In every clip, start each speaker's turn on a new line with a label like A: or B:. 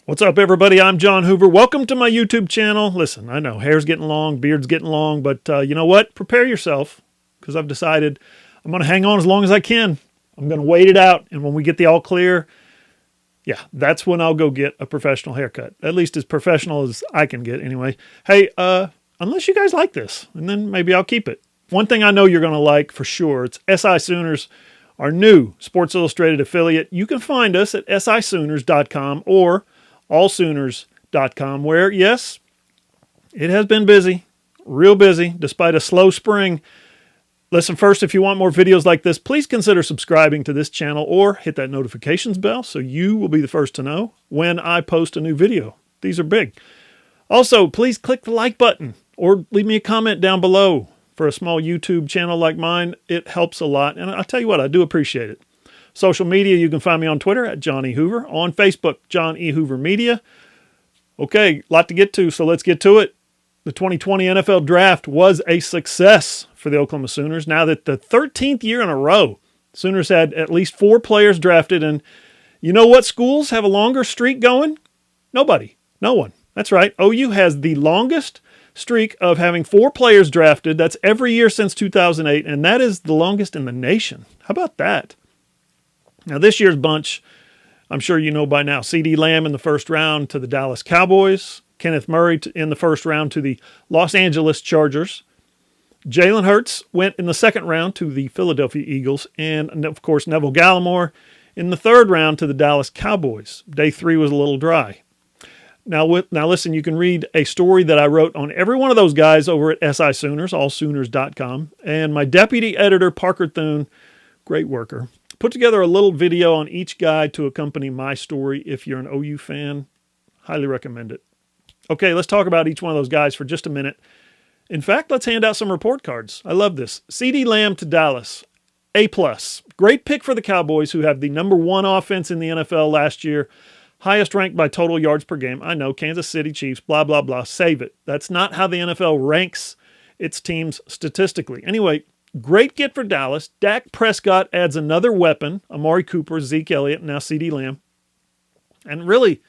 A: What's up, everybody? I'm John Hoover. Welcome to my YouTube channel. Listen, I know hair's getting long, beard's getting long, but you know what? Prepare yourself, because I've decided I'm going to hang on as long as I can. I'm going to wait it out, and when we get the all clear, yeah, that's when I'll go get a professional haircut. At least as professional as I can get, anyway. Hey, unless you guys like this, and then maybe I'll keep it. One thing I know you're going to like for sure, it's SI Sooners, our new Sports Illustrated affiliate. You can find us at sisooners.com or allsooners.com, where, yes, it has been busy, real busy, despite a slow spring. Listen, first, if you want more videos like this, please consider subscribing to this channel or hit that notifications bell so you will be the first to know when I post a new video. These are big. Also, please click the like button or leave me a comment down below. For a small YouTube channel like mine, it helps a lot, and I'll tell you what, I do appreciate it. Social media, you can find me on Twitter at John E. Hoover. On Facebook, John E. Hoover Media. Okay, a lot to get to, so let's get to it. The 2020 NFL Draft was a success for the Oklahoma Sooners. Now that the 13th year in a row, Sooners had at least 4 players drafted, and you know what schools have a longer streak going? Nobody. No one. That's right. OU has the longest streak of having 4 players drafted. That's every year since 2008, and that is the longest in the nation. How about that? Now, this year's bunch, I'm sure you know by now, CeeDee Lamb in the first round to the Dallas Cowboys, Kenneth Murray in the first round to the Los Angeles Chargers, Jalen Hurts went in the second round to the Philadelphia Eagles, and, of course, Neville Gallimore in the third round to the Dallas Cowboys. Day 3 was a little dry. Now, listen, you can read a story that I wrote on every one of those guys over at SI Sooners, allsooners.com, and my deputy editor, Parker Thune, great worker, put together a little video on each guy to accompany my story. If you're an OU fan, highly recommend it. Okay, let's talk about each one of those guys for just a minute. In fact, let's hand out some report cards. I love this. CeeDee Lamb to Dallas, A+. Great pick for the Cowboys, who have the #1 offense in the NFL last year, highest ranked by total yards per game. I know, Kansas City Chiefs, blah, blah, blah. Save it. That's not how the NFL ranks its teams statistically. Anyway, great get for Dallas. Dak Prescott adds another weapon, Amari Cooper, Zeke Elliott, now CeeDee Lamb. And really,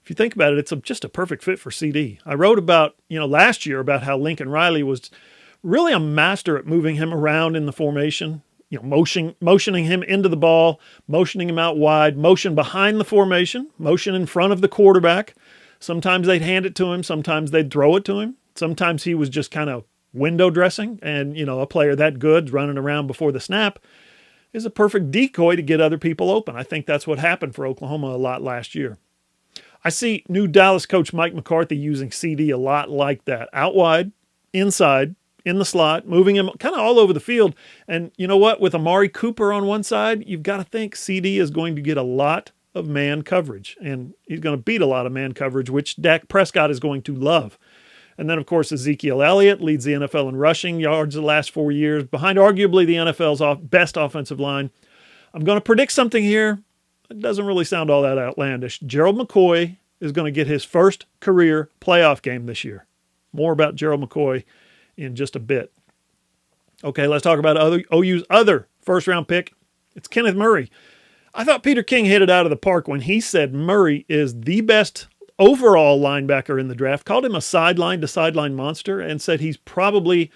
A: if you think about it, it's just a perfect fit for CD. I wrote about, last year about how Lincoln Riley was really a master at moving him around in the formation, motioning him into the ball, motioning him out wide, motion behind the formation, motion in front of the quarterback. Sometimes they'd hand it to him. Sometimes they'd throw it to him. Sometimes he was just kind of window dressing, and, a player that good running around before the snap is a perfect decoy to get other people open. I think that's what happened for Oklahoma a lot last year. I see new Dallas coach Mike McCarthy using CD a lot like that. Out wide, inside, in the slot, moving him kind of all over the field. And you know what? With Amari Cooper on one side, you've got to think CD is going to get a lot of man coverage. And he's going to beat a lot of man coverage, which Dak Prescott is going to love. And then, of course, Ezekiel Elliott leads the NFL in rushing yards the last 4 years, behind arguably the NFL's best offensive line. I'm going to predict something here. It doesn't really sound all that outlandish. Gerald McCoy is going to get his first career playoff game this year. More about Gerald McCoy in just a bit. Okay, let's talk about OU's other first-round pick. It's Kenneth Murray. I thought Peter King hit it out of the park when he said Murray is the best overall linebacker in the draft, called him a sideline-to-sideline monster, and said he's probably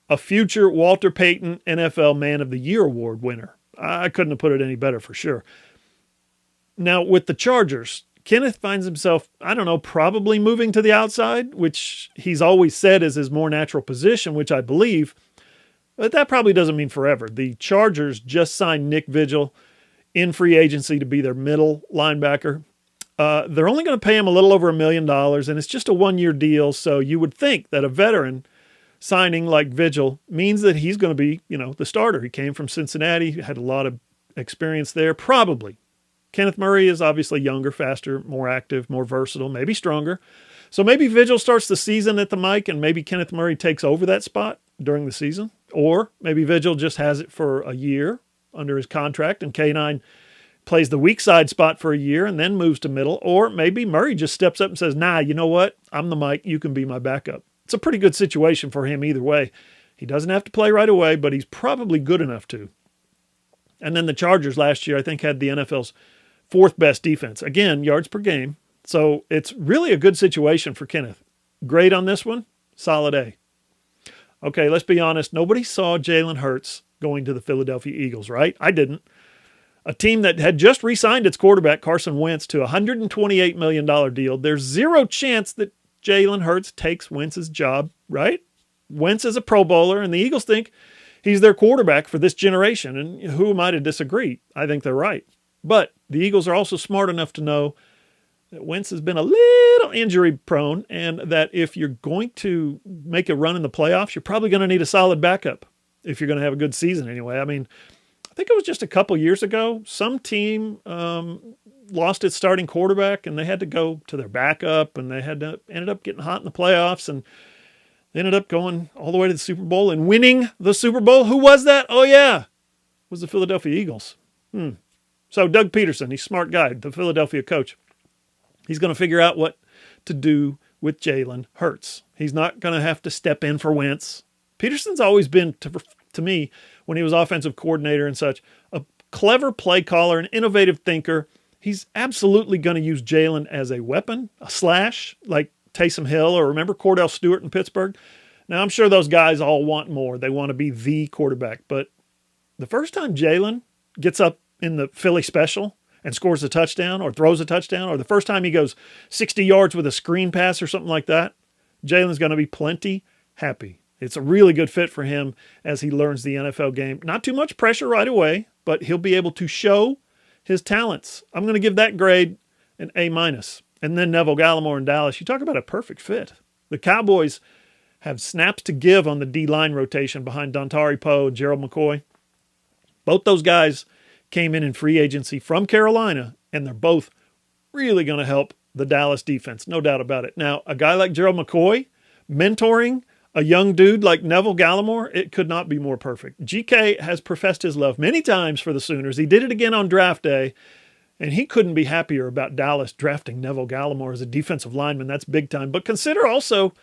A: a future Walter Payton NFL Man of the Year award winner. I couldn't have put it any better for sure. Now, with the Chargers, Kenneth finds himself, probably moving to the outside, which he's always said is his more natural position, which I believe, but that probably doesn't mean forever. The Chargers just signed Nick Vigil in free agency to be their middle linebacker. They're only going to pay him a little over $1 million, and it's just a 1-year deal, so you would think that a veteran signing like Vigil means that he's going to be, the starter. He came from Cincinnati, had a lot of experience there, probably. Kenneth Murray is obviously younger, faster, more active, more versatile, maybe stronger. So maybe Vigil starts the season at the mic, and maybe Kenneth Murray takes over that spot during the season. Or maybe Vigil just has it for a year under his contract, and K9 plays the weak side spot for a year and then moves to middle. Or maybe Murray just steps up and says, nah, you know what? I'm the mic. You can be my backup. It's a pretty good situation for him either way. He doesn't have to play right away, but he's probably good enough to. And then the Chargers last year, I think, had the NFL's fourth best defense. Again, yards per game, So it's really a good situation for Kenneth. Grade on this one, solid A. Okay, let's be honest. Nobody saw Jalen Hurts going to the Philadelphia Eagles, right? I didn't. A team that had just re-signed its quarterback, Carson Wentz, to a $128 million deal. There's zero chance that Jalen Hurts takes Wentz's job, right? Wentz is a Pro Bowler, and the Eagles think he's their quarterback for this generation. And who am I to disagree? I think they're right. But the Eagles are also smart enough to know that Wentz has been a little injury prone, and that if you're going to make a run in the playoffs, you're probably going to need a solid backup if you're going to have a good season anyway. I mean, I think it was just a couple years ago, some team lost its starting quarterback and they had to go to their backup, and they ended up getting hot in the playoffs, and they ended up going all the way to the Super Bowl and winning the Super Bowl. Who was that? Oh yeah, it was the Philadelphia Eagles. So Doug Peterson, he's a smart guy, the Philadelphia coach. He's going to figure out what to do with Jalen Hurts. He's not going to have to step in for Wentz. Peterson's always been, to me, when he was offensive coordinator and such, a clever play caller, an innovative thinker. He's absolutely going to use Jalen as a weapon, a slash, like Taysom Hill, or remember Cordell Stewart in Pittsburgh? Now, I'm sure those guys all want more. They want to be the quarterback. But the first time Jalen gets up in the Philly special and scores a touchdown or throws a touchdown, or the first time he goes 60 yards with a screen pass or something like that, Jalen's going to be plenty happy. It's a really good fit for him as he learns the NFL game. Not too much pressure right away, but he'll be able to show his talents. I'm going to give that grade an A-. And then Neville Gallimore in Dallas. You talk about a perfect fit. The Cowboys have snaps to give on the D-line rotation behind Dontari Poe and Gerald McCoy. Both those guys came in free agency from Carolina, and they're both really going to help the Dallas defense, no doubt about it. Now, a guy like Gerald McCoy mentoring a young dude like Neville Gallimore, it could not be more perfect. GK has professed his love many times for the Sooners. He did it again on draft day, and he couldn't be happier about Dallas drafting Neville Gallimore as a defensive lineman. That's big time. But consider also,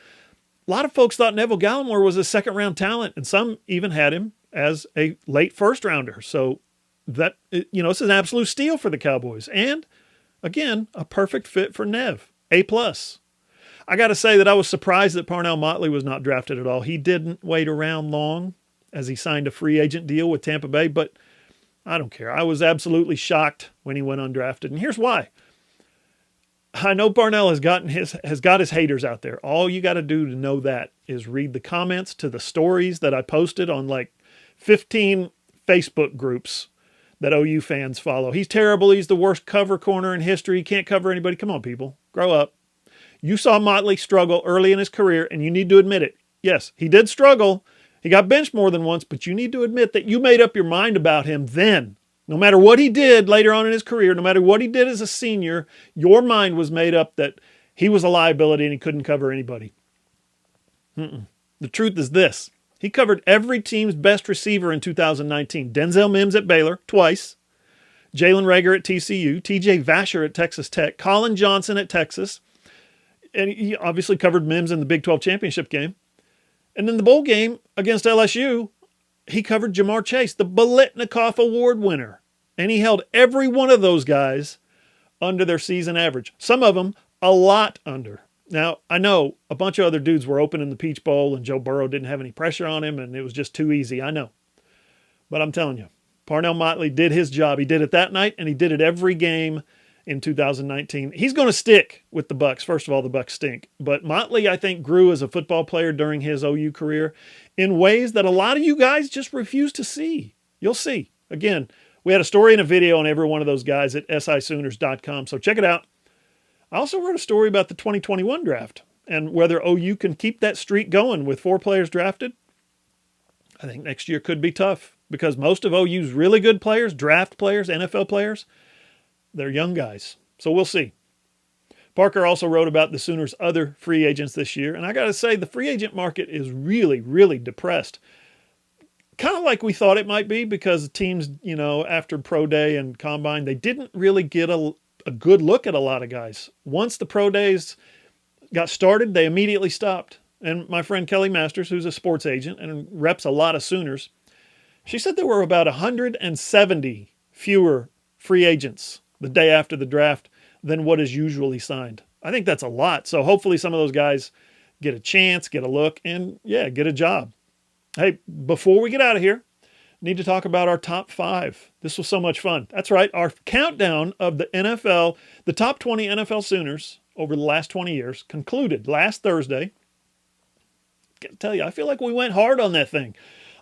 A: a lot of folks thought Neville Gallimore was a second-round talent, and some even had him as a late first-rounder. So that, it's an absolute steal for the Cowboys. And, again, a perfect fit for Nev. A+. I got to say that I was surprised that Parnell Motley was not drafted at all. He didn't wait around long as he signed a free agent deal with Tampa Bay, but I don't care. I was absolutely shocked when he went undrafted, and here's why. I know Parnell has got his haters out there. All you got to do to know that is read the comments to the stories that I posted on like 15 Facebook groups that OU fans follow. He's terrible. He's the worst cover corner in history. He can't cover anybody. Come on, people. Grow up. You saw Motley struggle early in his career, and you need to admit it. Yes, he did struggle. He got benched more than once, but you need to admit that you made up your mind about him then. No matter what he did later on in his career, no matter what he did as a senior, your mind was made up that he was a liability and he couldn't cover anybody. The truth is this. He covered every team's best receiver in 2019. Denzel Mims at Baylor, twice. Jalen Reagor at TCU. TJ Vasher at Texas Tech. Colin Johnson at Texas. And he obviously covered Mims in the Big 12 championship game. And in the bowl game against LSU, he covered Jamar Chase, the Biletnikoff Award winner. And he held every one of those guys under their season average. Some of them a lot under. Now, I know a bunch of other dudes were open in the Peach Bowl and Joe Burrow didn't have any pressure on him and it was just too easy. I know. But I'm telling you, Parnell Motley did his job. He did it that night and he did it every game in 2019. He's going to stick with the Bucs. First of all, the Bucs stink. But Motley, I think, grew as a football player during his OU career in ways that a lot of you guys just refuse to see. You'll see. Again, we had a story and a video on every one of those guys at sisooners.com, so check it out. I also wrote a story about the 2021 draft and whether OU can keep that streak going with 4 players drafted. I think next year could be tough because most of OU's really good players, draft players, NFL players, they're young guys. So we'll see. Parker also wrote about the Sooners' other free agents this year. And I got to say, the free agent market is really, really depressed. Kind of like we thought it might be because teams, after Pro Day and Combine, they didn't really get a good look at a lot of guys. Once the Pro Days got started, they immediately stopped. And my friend Kelly Masters, who's a sports agent and reps a lot of Sooners, she said there were about 170 fewer free agents the day after the draft than what is usually signed. I think that's a lot. So hopefully some of those guys get a chance, get a look, and yeah, get a job. Hey, before we get out of here, need to talk about our top 5. This was so much fun. That's right, our countdown of the NFL, the top 20 NFL Sooners over the last 20 years concluded last Thursday. I can tell you, I feel like we went hard on that thing.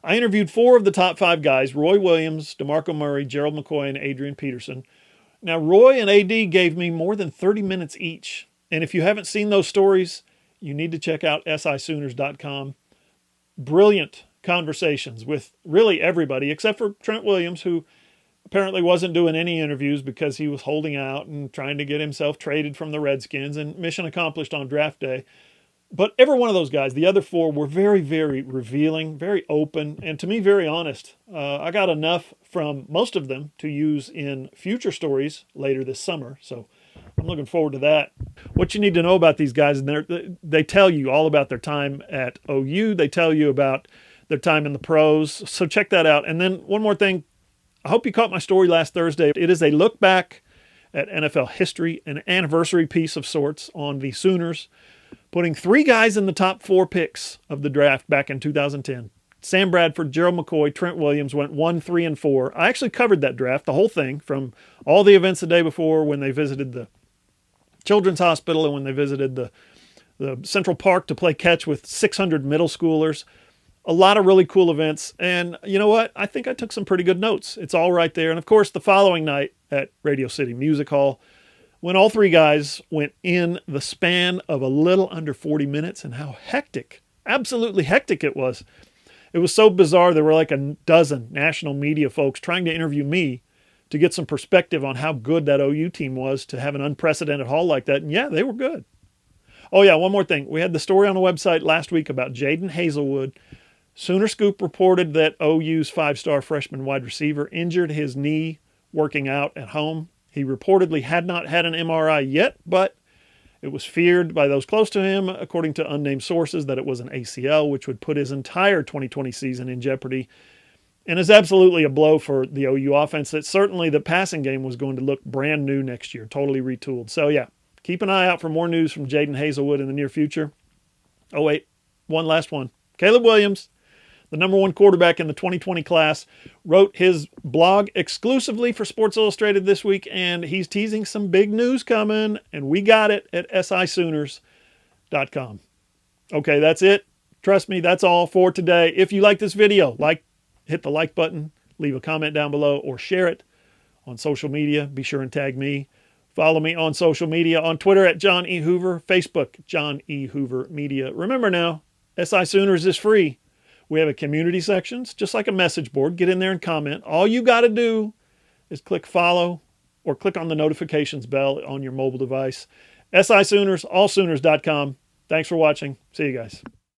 A: I interviewed 4 of the top 5 guys: Roy Williams, DeMarco Murray, Gerald McCoy, and Adrian Peterson. Now, Roy and AD gave me more than 30 minutes each. And if you haven't seen those stories, you need to check out sisooners.com. Brilliant conversations with really everybody except for Trent Williams, who apparently wasn't doing any interviews because he was holding out and trying to get himself traded from the Redskins, and mission accomplished on draft day. But every one of those guys, the other 4, were very, very revealing, very open, and to me, very honest. I got enough from most of them to use in future stories later this summer, so I'm looking forward to that. What you need to know about these guys, they tell you all about their time at OU. They tell you about their time in the pros, so check that out. And then one more thing, I hope you caught my story last Thursday. It is a look back at NFL history, an anniversary piece of sorts on the Sooners, putting 3 guys in the top 4 picks of the draft back in 2010. Sam Bradford, Gerald McCoy, Trent Williams went 1, 3, and 4. I actually covered that draft, the whole thing, from all the events the day before when they visited the Children's Hospital and when they visited the Central Park to play catch with 600 middle schoolers. A lot of really cool events. And you know what? I think I took some pretty good notes. It's all right there. And of course, the following night at Radio City Music Hall, when all 3 guys went in the span of a little under 40 minutes, and how hectic, absolutely hectic it was. It was so bizarre. There were like a dozen national media folks trying to interview me to get some perspective on how good that OU team was to have an unprecedented haul like that. And yeah, they were good. Oh yeah, one more thing. We had the story on the website last week about Jadon Haselwood. Sooner Scoop reported that OU's 5-star freshman wide receiver injured his knee working out at home. He reportedly had not had an MRI yet, but it was feared by those close to him, according to unnamed sources, that it was an ACL, which would put his entire 2020 season in jeopardy, and is absolutely a blow for the OU offense. That certainly the passing game was going to look brand new next year, totally retooled. So yeah, keep an eye out for more news from Jadon Haselwood in the near future. Oh wait, one last one. Caleb Williams, the number 1 quarterback in the 2020 class, wrote his blog exclusively for Sports Illustrated this week, and he's teasing some big news coming, and we got it at sisooners.com. Okay, that's it. Trust me, that's all for today. If you like this video, hit the like button, leave a comment down below, or share it on social media. Be sure and tag me. Follow me on social media, on Twitter at John E. Hoover, Facebook, John E. Hoover Media. Remember now, SI Sooners is free. We have a community section, just like a message board. Get in there and comment. All you got to do is click follow or click on the notifications bell on your mobile device. SI Sooners, allsooners.com. Thanks for watching. See you guys.